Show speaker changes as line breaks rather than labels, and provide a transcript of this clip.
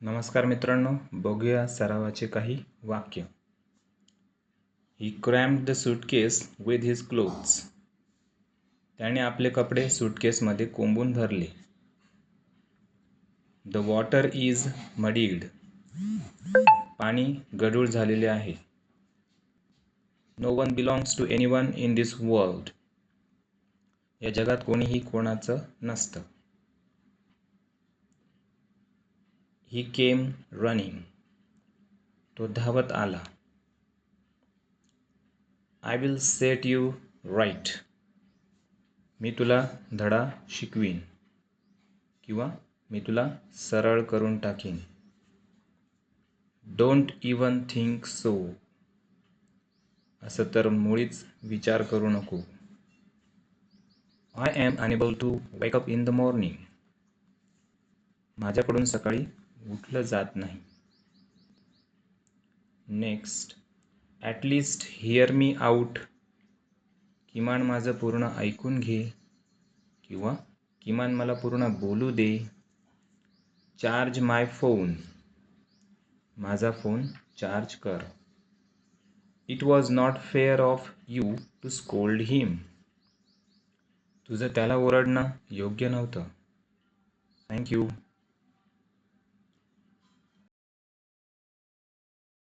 नमस्कार मित्रांनो, बघूया सरावाचे काही वाक्य. He crammed the suitcase with his clothes. त्याने आपले कपडे सूटकेसमध्ये कोंबून धरले. The water is muddied. पाणी गढूळ झालेले आहे. No one belongs to anyone in this world. या जगात कोणीही कोणाचं नसतं. He came running. तो धावत आला. I will set you right. मी तुला धडा शिकवीन किंवा मी तुला सरळ करून टाकीन. Don't even think so. असं तर मुळीच विचार करू नको. I am unable to wake up in the morning. माझ्याकडून सकाळी उठलं जात नाही. Next, at least hear me out. किमान माझं पूर्ण ऐकून घे किंवा किमान मला पूर्ण बोलू दे. Charge my phone. माझा फोन चार्ज कर. It was not fair of you to scold him. तुझं त्याला ओरडणं योग्य नव्हतं. थँक्यू.